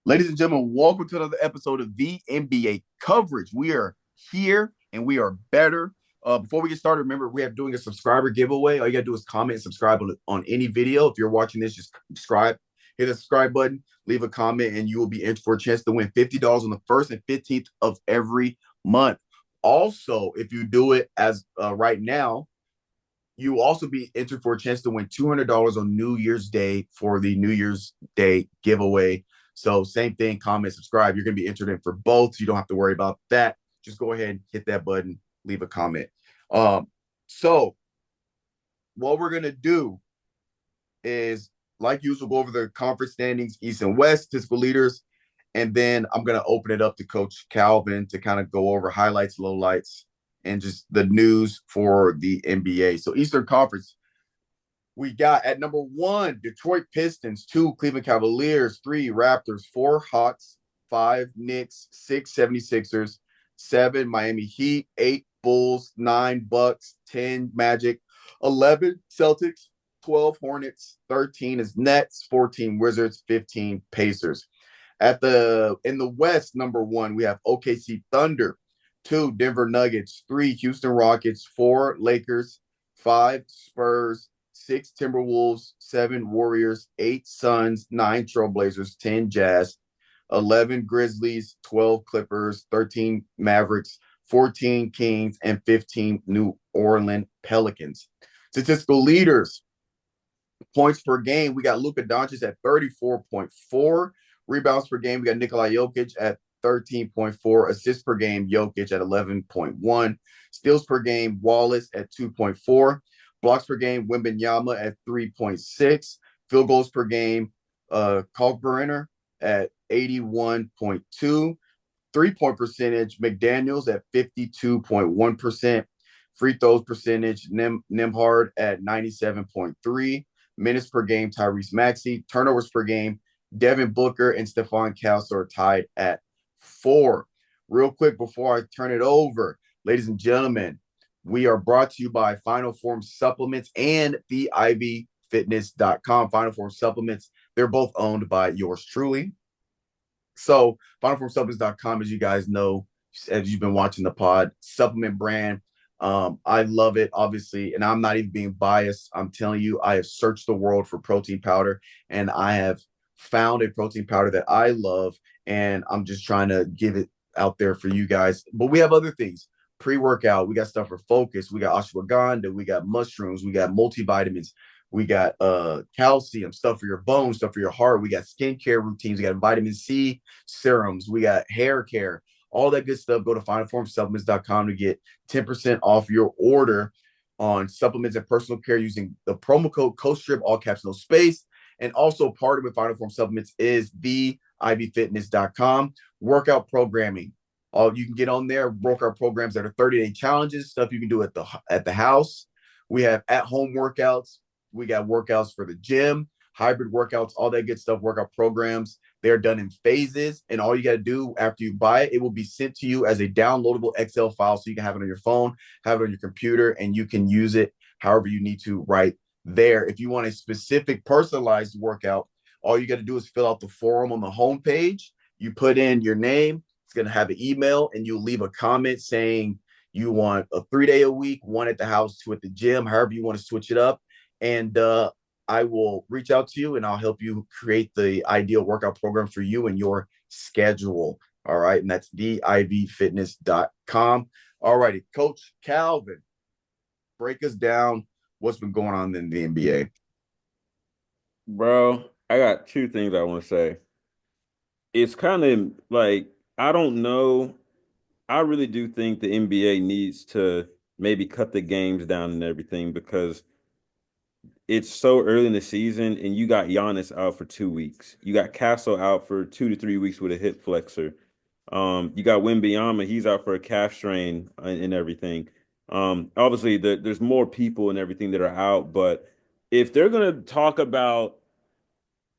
Ladies and gentlemen, welcome to another episode of the NBA coverage. We are here and we are better. Before we get started, remember we have doing a subscriber giveaway. All you gotta do is comment and subscribe on any video. If you're watching this, just subscribe, hit the subscribe button, leave a comment, and you will be entered for a chance to win $50 on the 1st and 15th of every month. Also, if you do it as right now, you will also be entered for a chance to win $200 on New Year's Day for the New Year's Day giveaway. So same thing, comment, subscribe. You're going to be entered in for both. So you don't have to worry about that. Just go ahead and hit that button, leave a comment. So what we're going to do is, like usual, go over the conference standings, East and West, statistical leaders, and then I'm going to open it up to Coach Calvin to kind of go over highlights, lowlights, and just the news for the NBA. So Eastern Conference, we got at number 1, Detroit Pistons, 2, Cleveland Cavaliers, 3, Raptors, 4, Hawks, 5, Knicks, 6, 76ers, 7, Miami Heat, 8, Bulls, 9, Bucks, 10, Magic, 11, Celtics, 12, Hornets, 13 is Nets, 14, Wizards, 15, Pacers. In the West, number 1, we have OKC Thunder, 2, Denver Nuggets, 3, Houston Rockets, 4, Lakers, 5, Spurs, 6, Timberwolves, 7, Warriors, 8, Suns, 9, Trailblazers, 10, Jazz, 11, Grizzlies, 12, Clippers, 13, Mavericks, 14, Kings, and 15, New Orleans Pelicans. Statistical leaders, points per game, we got Luka Doncic at 34.4. Rebounds per game, we got Nikola Jokic at 13.4. Assists per game, Jokic at 11.1. Steals per game, Wallace at 2.4. Blocks per game, Wembanyama at 3.6. Field goals per game, Kalkbrenner at 81.2. Three-point percentage, McDaniels at 52.1%. Free throws percentage, Nembhard at 97.3. Minutes per game, Tyrese Maxey. Turnovers per game, Devin Booker and Stephon Castle are tied at 4. Real quick before I turn it over, ladies and gentlemen, we are brought to you by Final Form Supplements and the IVFitness.com. Final Form Supplements, they're both owned by yours truly. So FinalFormSupplements.com, as you guys know, as you've been watching the pod, supplement brand. I love it, obviously, and I'm not even being biased. I'm telling you, I have searched the world for protein powder, and I have found a protein powder that I love, and I'm just trying to give it out there for you guys. But we have other things. Pre-workout, we got stuff for focus. We got ashwagandha, we got mushrooms, we got multivitamins, we got calcium, stuff for your bones, stuff for your heart. We got skincare routines, we got vitamin C serums, we got hair care, all that good stuff. Go to finalformsupplements.com to get 10% off your order on supplements and personal care using the promo code COSTRIP, all caps, no space. And also partnered with Final Form Supplements is the IVFitness.com workout programming. All you can get on there, workout programs that are 30-day challenges, stuff you can do at the house. We have at-home workouts. We got workouts for the gym, hybrid workouts, all that good stuff, workout programs. They're done in phases, and all you got to do after you buy it, it will be sent to you as a downloadable Excel file so you can have it on your phone, have it on your computer, and you can use it however you need to right there. If you want a specific personalized workout, all you got to do is fill out the form on the homepage. You put in your name. It's going to have an email, and you leave a comment saying you want a 3-day a week, 1 at the house, 2 at the gym, however you want to switch it up. And I will reach out to you, and I'll help you create the ideal workout program for you and your schedule. All right. And that's theivfitness.com. All righty. Coach Calvin, break us down what's been going on in the NBA. Bro, I got two things I want to say. It's kind of like, I don't know. I really do think the NBA needs to maybe cut the games down and everything because it's so early in the season and you got Giannis out for 2 weeks. You got Castle out for 2 to 3 weeks with a hip flexor. You got Wembanyama, he's out for a calf strain and everything. Obviously, there's more people and everything that are out, but if they're gonna talk about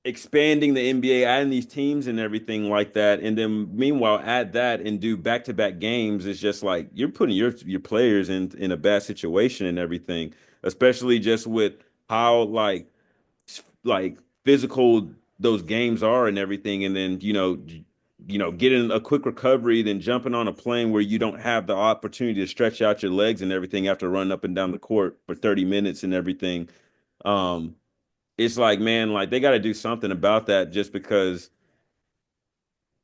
expanding the NBA, adding these teams and everything like that, and then meanwhile add that and do back-to-back games, it's just like you're putting your players in a bad situation and everything, especially just with how like physical those games are and everything, and then getting a quick recovery, then jumping on a plane where you don't have the opportunity to stretch out your legs and everything after running up and down the court for 30 minutes and everything. Um, it's like, man, like they got to do something about that just because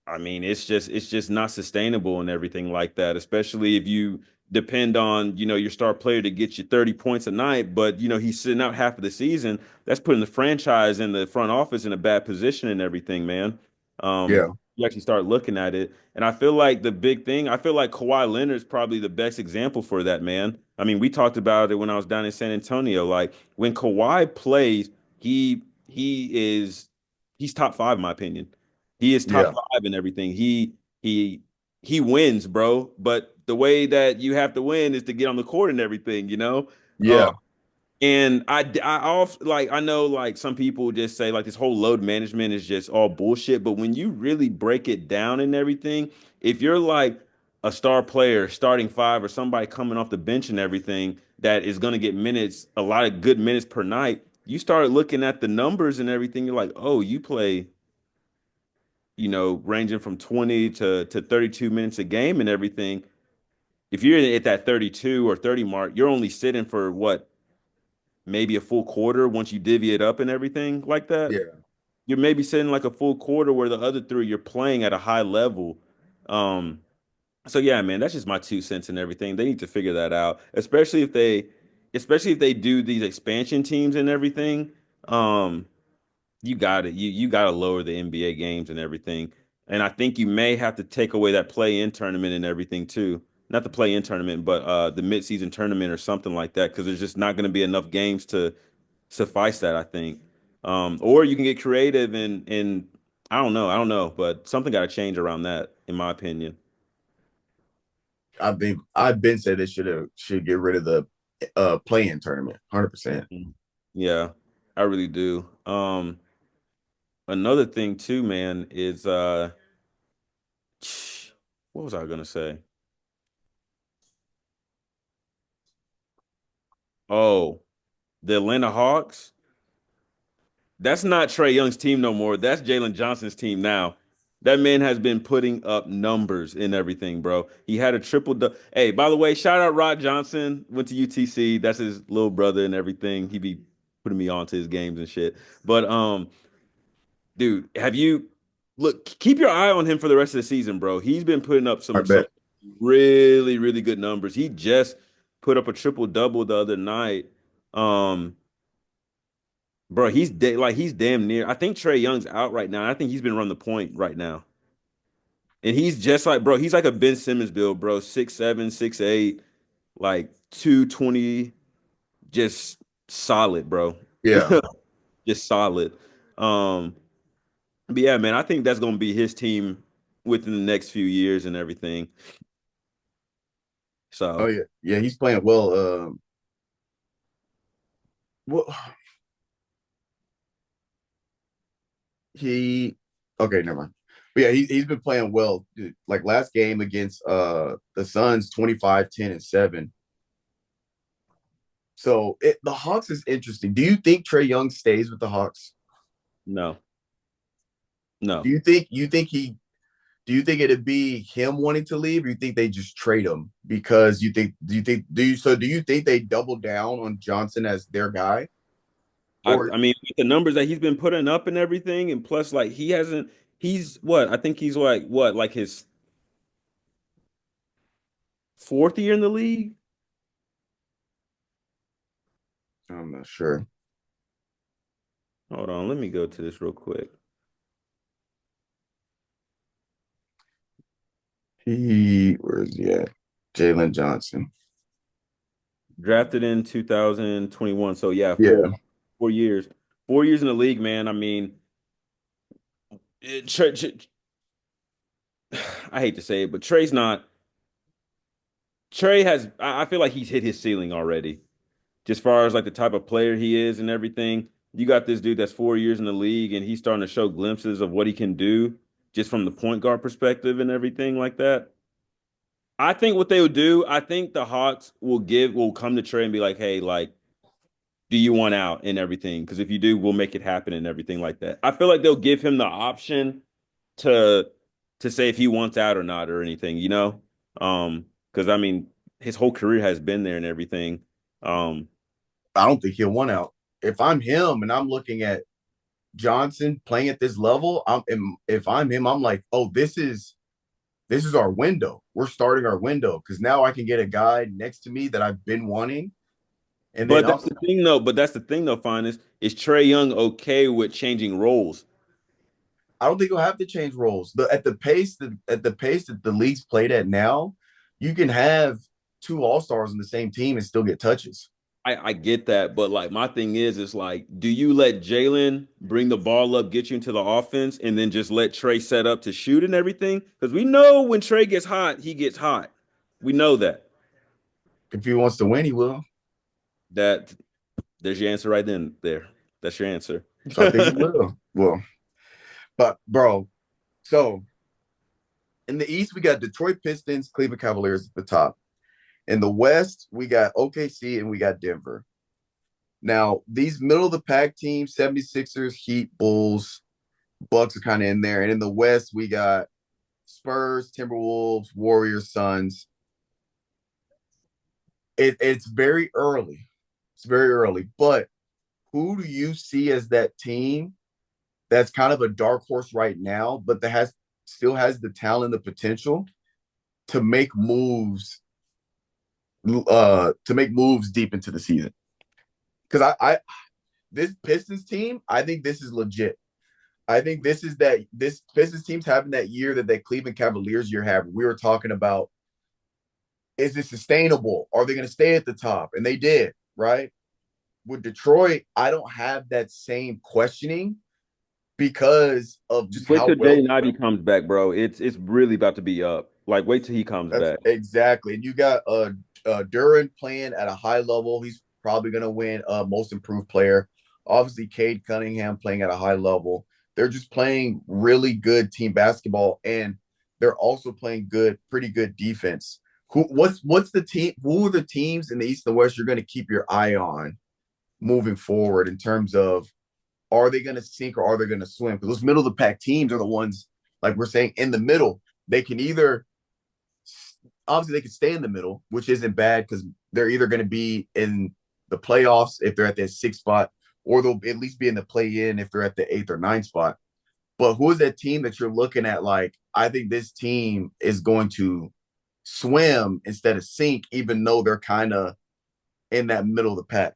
I mean, it's just not sustainable and everything like that, especially if you depend on, your star player to get you 30 points a night, but he's sitting out half of the season. That's putting the franchise and the front office in a bad position and everything, man. Yeah, You actually start looking at it. And I feel like the big thing, I feel like Kawhi Leonard is probably the best example for that, man. I mean, we talked about it when I was down in San Antonio. Like when Kawhi plays, he's top five in my opinion. He is top yeah, five in everything. He he wins, bro. But the way that you have to win is to get on the court and everything. Uh, yeah, and I know like some people just say like this whole load management is just all bullshit. But when you really break it down and everything, if you're like a star player, starting five, or somebody coming off the bench and everything that is going to get minutes, a lot of good minutes per night, you start looking at the numbers and everything. You're like, oh, you play ranging from 20 to 32 minutes a game and everything. If you're at that 32 or 30 mark, you're only sitting for what, maybe a full quarter once you divvy it up and everything like that. yeah. You're maybe sitting like a full quarter where the other three you're playing at a high level. Um, so yeah, man, that's just my 2 cents and everything. They need to figure that out, especially if they do these expansion teams and everything. Um, you got it. You got to lower the NBA games and everything. And I think you may have to take away that play-in tournament and everything too. Not the play-in tournament, but the mid-season tournament or something like that, because there's just not going to be enough games to suffice that, I think. Or you can get creative and I don't know, but something got to change around that, in my opinion. I've been said they should get rid of the playing tournament, 100%. Mhm. Yeah, I really do. Another thing too, man, is what was I gonna say? Oh, the Atlanta Hawks. That's not Trey Young's team no more. That's Jalen Johnson's team now. That man has been putting up numbers in everything, bro. He had a triple. Hey, by the way, shout out Rod Johnson. Went to UTC. That's his little brother and everything. He be putting me on to his games and shit. But dude, have you look? Keep your eye on him for the rest of the season, bro. He's been putting up I some bet. really really good numbers. He just put up a triple double the other night. Um, Bro, he's damn near. I think Trey Young's out right now. I think he's been run the point right now. And he's just like, bro, he's like a Ben Simmons build, bro. 6'7", 6'8", like 220, just solid, bro. Yeah. Just solid. Um, but yeah, man, I think that's gonna be his team within the next few years and everything. Oh So yeah. Yeah, he's playing well. Well, he okay, never mind. But yeah, he's been playing well. Dude, like last game against the Suns, 25, 10, and 7. So the Hawks is interesting. Do you think Trey Young stays with the Hawks? no, Do no. you think it'd be him wanting to leave, or you think they just trade him because do you think they double down on Johnson as their guy? Or I mean, with the numbers that he's been putting up and everything, and plus, like he's what? I think he's like what, like his fourth year in the league. I'm not sure. Hold on, let me go to this real quick. Where is he at? Jalen Johnson. Drafted in 2021. So yeah, four Yeah. 4 years. 4 years in the league, man. I mean, I hate to say it, but Trey has I feel like he's hit his ceiling already. Just far as like the type of player he is and everything. You got this dude that's 4 years in the league and he's starting to show glimpses of what he can do just from the point guard perspective and everything like that. I think what they would do, I think the Hawks will come to Trey and be like, hey, like do you want out and everything? Because if you do, we'll make it happen and everything like that. I feel like they'll give him the option to say if he wants out or not or anything, you know? Because I mean, his whole career has been there and everything. Um, I don't think he'll want out. If I'm him and I'm looking at Johnson playing at this level, if I'm him, I'm like, oh, this is our window. We're starting our window because now I can get a guy next to me that I've been wanting, and then but that's also the thing though. But that's the thing though, Finest. Is Trey Young okay with changing roles? I don't think he'll have to change roles. At the pace that the league's played at now, you can have two all stars on the same team and still get touches. I get that, but like my thing is like, do you let Jalen bring the ball up, get you into the offense, and then just let Trey set up to shoot and everything? Because we know when Trey gets hot, he gets hot. We know that. If he wants to win, he will. That there's your answer right then. There, that's your answer. So I think he will. Well, but bro, so in the East we got Detroit Pistons, Cleveland Cavaliers at the top. In the West we got OKC and we got Denver. Now, these middle of the pack teams, 76ers, Heat, Bulls, Bucks are kind of in there. And in the West, we got Spurs, Timberwolves, Warriors, Suns. It's very early. It's very early. But who do you see as that team that's kind of a dark horse right now, but that has still has the talent, the potential to make moves deep into the season? Because I this Pistons team, I think this is legit. I think this Pistons team's having that year that Cleveland Cavaliers year had. We were talking about, is it sustainable? Are they going to stay at the top? And they did, right? With Detroit, I don't have that same questioning because of just Wait how till well Day 90 comes back, bro. It's really about to be up. Like, wait till he comes that's back. exactly. And you got Duran playing at a high level. He's probably going to win most improved player. Obviously, Cade Cunningham playing at a high level. They're just playing really good team basketball, and they're also playing pretty good defense. What's the team? Who are the teams in the East and the West you're going to keep your eye on moving forward in terms of, are they going to sink or are they going to swim? Because those middle of the pack teams are the ones, like we're saying, in the middle. They can either obviously they can stay in the middle, which isn't bad because they're either going to be in the playoffs if they're at that sixth spot, or they'll at least be in the play in if they're at the eighth or ninth spot. But who is that team that you're looking at? Like, I think this team is going to swim instead of sink, even though they're kind of in that middle of the pack.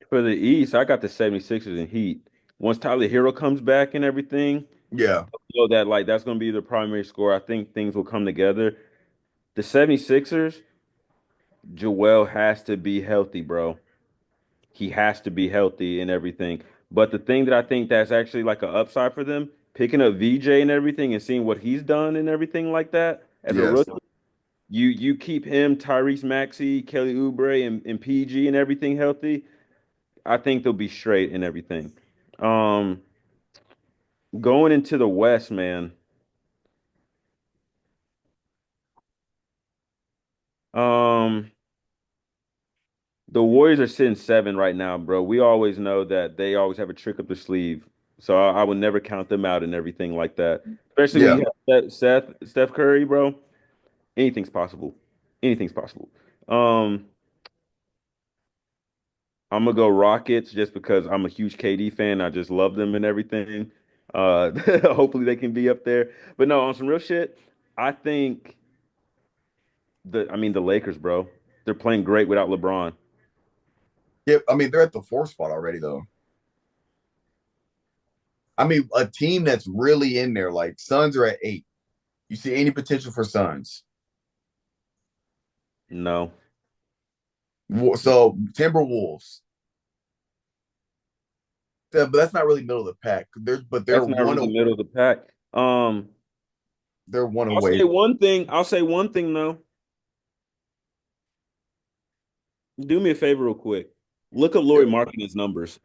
For the East, I got the 76ers and Heat. Once Tyler Hero comes back and everything, Yeah. so that like that's going to be the primary score. I think things will come together. The 76ers, Joel has to be healthy, bro. He has to be healthy and everything. But the thing that I think that's actually like an upside for them, picking up VJ and everything and seeing what he's done and everything like that as a Yes. rookie, you keep him, Tyrese Maxey, Kelly Oubre, and PG and everything healthy. I think they'll be straight and everything. Um, Going into the West, man. Um, the Warriors are sitting seven right now, bro. We always know that they always have a trick up the sleeve. So I would never count them out and everything like that. Especially when Yeah. you have Steph Curry, bro. Anything's possible. Anything's possible. Um, I'm gonna go Rockets just because I'm a huge KD fan. I just love them and everything. Uh, hopefully they can be up there. But no, on some real shit, I think the Lakers, bro. They're playing great without LeBron. Yeah. I mean, they're at the fourth spot already, though. I mean, a team that's really in there, like Suns are at eight. You see any potential for Suns? No, So Timberwolves, but that's not really middle of the pack. They're that's not one really middle of the pack. they're one I'll say away. one thing. I'll say one thing though. Do me a favor real quick. Look up Laurie Markkinen's numbers.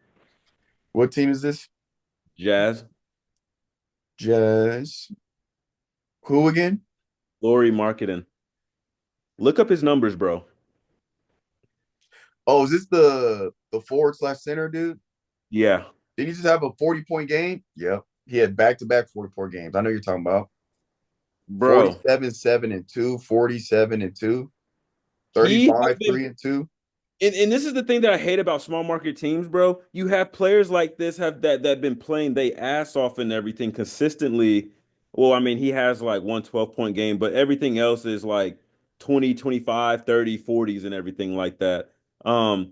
What team is this? Jazz. Jazz. Who again? Laurie Markkinen. Look up his numbers, bro. Oh, is this the forward slash center dude? Yeah, Did he just have a 40-point game? Yep. He had back-to-back 40-point games. I know you're talking about bro. 47, 7 and 2, 47 and 2, He has 35, been 3 and 2. and this is the thing that I hate about small market teams, bro. You have players like this have that been playing they ass off and everything consistently. Well, I mean, he has like one 12-point game, but everything else is like 20, 25, 30, 40s and everything like that. Um,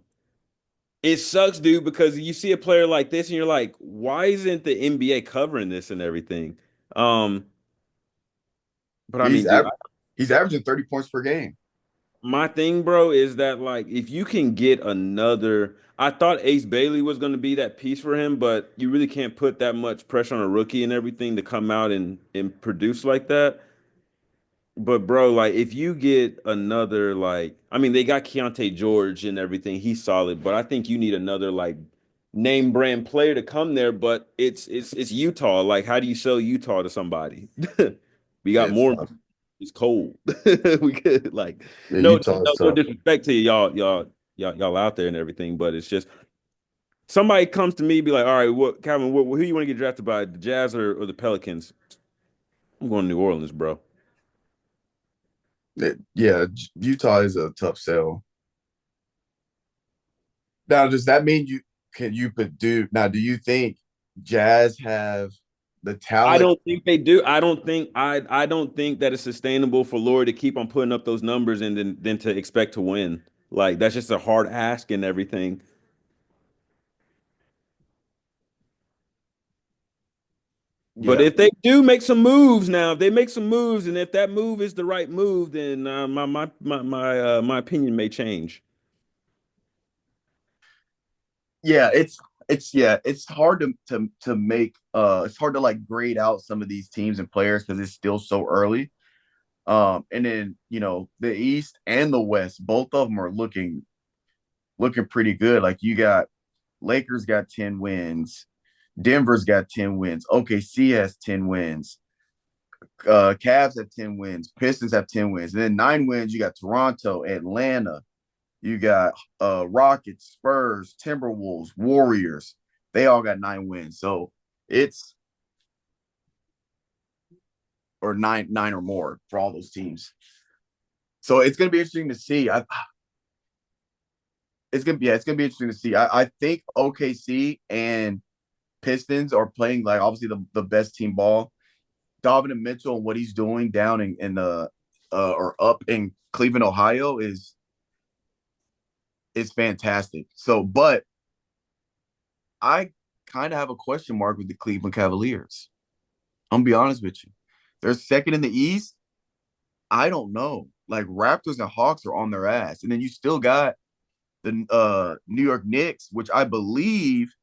it sucks, dude, because you see a player like this and you're like, why isn't the NBA covering this and everything? Um, but I He's mean, dude, aver- he's averaging 30 points per game. my thing, bro, is that like if you can get another, I thought Ace Bailey was going to be that piece for him, but you really can't put that much pressure on a rookie and everything to come out and produce like that. But bro, like if you get another like, I mean, they got Keontae George and everything, he's solid, but I think you need another like name brand player to come there. But it's Utah. Like, how do you sell Utah to somebody? We got It's more. tough. It's cold. We could like Yeah, no, Utah is no tough. disrespect to y'all out there and everything, but it's just somebody comes to me be like, all right, what Calvin, who you want to get drafted by, the Jazz or the Pelicans? I'm going to New Orleans, bro. Yeah, Utah is a tough sell. Now, does that mean you could do now? Do you think Jazz have the I talent? don't think they do. I don't think that it's sustainable for Lori to keep on putting up those numbers and then to expect to win. Like that's just a hard ask and everything. But Yeah, if they do make some moves now, if they make some moves, and if that move is the right move, then my opinion may change. yeah, it's hard to make it's hard to like grade out some of these teams and players because it's still so early. And then the East and the West, both of them are looking pretty good. Like you got Lakers got 10 wins, Denver's got 10 wins, OKC has 10 wins, Cavs have 10 wins, Pistons have 10 wins, and then 9 wins. You got Toronto, Atlanta, you got Rockets, Spurs, Timberwolves, Warriors. They all got 9 wins. So it's or nine or more for all those teams. So it's gonna be interesting to see. It's gonna be interesting to see. I think OKC and Pistons are playing like obviously the best team ball. Donovan Mitchell and what he's doing down in the or up in Cleveland, Ohio is fantastic. So, but I kind of have a question mark with the Cleveland Cavaliers. I'm gonna be honest with you. They're second in the East. I don't know. Like Raptors and Hawks are on their ass, and then you still got the New York Knicks, which I believe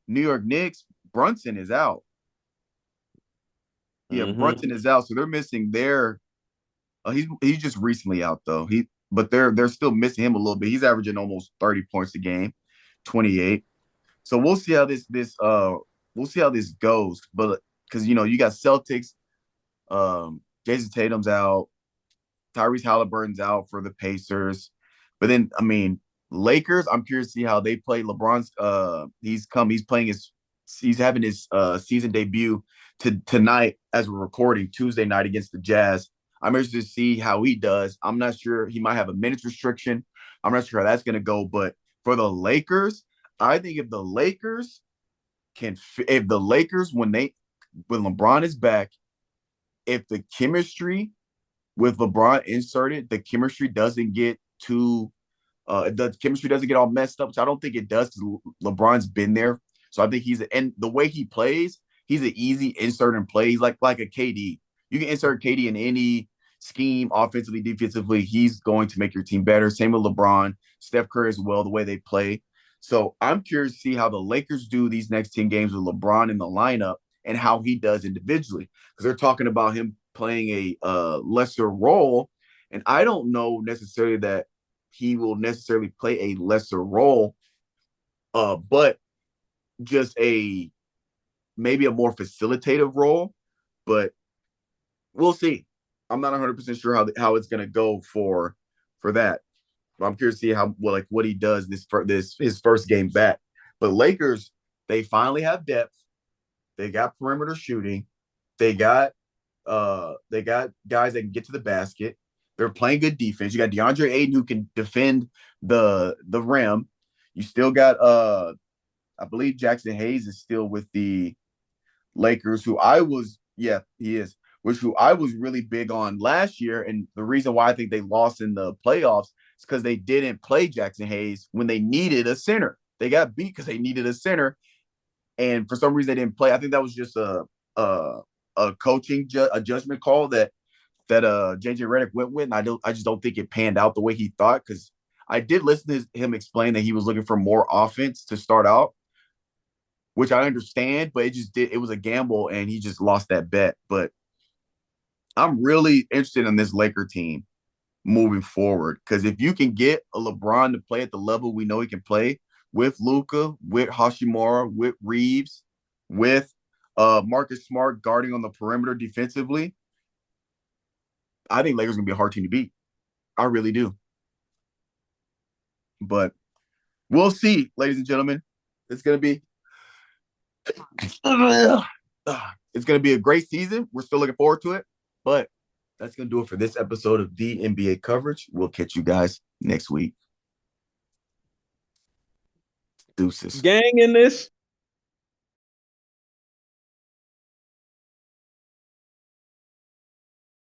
New York Knicks Brunson is out. Yeah, Hmm. Brunson is out, so they're missing their. He's just recently out though. But they're still missing him a little bit. He's averaging almost 30 points a game, 28. So we'll see how this goes. But because you got Celtics, Jason Tatum's out, Tyrese Halliburton's out for the Pacers. But then I mean Lakers, I'm curious to see how they play. LeBron's he's having his season debut tonight as we're recording Tuesday night against the Jazz. I'm interested to see how he does. I'm not sure he might have a minutes restriction. I'm not sure how that's gonna go, but for the Lakers, I think if the Lakers when LeBron is back, if the chemistry with LeBron inserted, the chemistry doesn't get too the chemistry doesn't get all messed up, which I don't think it does because LeBron's been there. So I think and the way he plays, he's an easy insert and play. He's like a KD. You can insert KD in any scheme, offensively, defensively. He's going to make your team better. Same with LeBron, Steph Curry as well, the way they play. So I'm curious to see how the Lakers do these next 10 games with LeBron in the lineup and how he does individually. Because they're talking about him playing a lesser role. And I don't know necessarily that he will necessarily play a lesser role, but just a maybe a more facilitative role. But we'll see. I'm not 100% sure how it's going to go for that. I'm curious to see what he does this his first game back. But Lakers, they finally have depth. They got perimeter shooting. They got guys that can get to the basket. They're playing good defense. You got DeAndre Ayton who can defend the rim. You still got I believe Jackson Hayes is still with the Lakers, who I was, yeah, he is, which who I was really big on last year. And the reason why I think they lost in the playoffs is because they didn't play Jackson Hayes when they needed a center. They got beat because they needed a center, and for some reason they didn't play. I think that was just a a judgment call that JJ Redick went with. And I just don't think it panned out the way he thought, because I did listen to him explain that he was looking for more offense to start out, which I understand, but it was a gamble and he just lost that bet. But I'm really interested in this Laker team moving forward, because if you can get a LeBron to play at the level we know he can play with Luka, with Hashimura, with Reeves, with Marcus Smart guarding on the perimeter defensively, I think Lakers gonna be a hard team to beat. I really do. But we'll see, ladies and gentlemen. It's gonna be it's gonna be a great season. We're still looking forward to it. But that's gonna do it for this episode of the NBA coverage. We'll catch you guys next week. Deuces. Gang in this.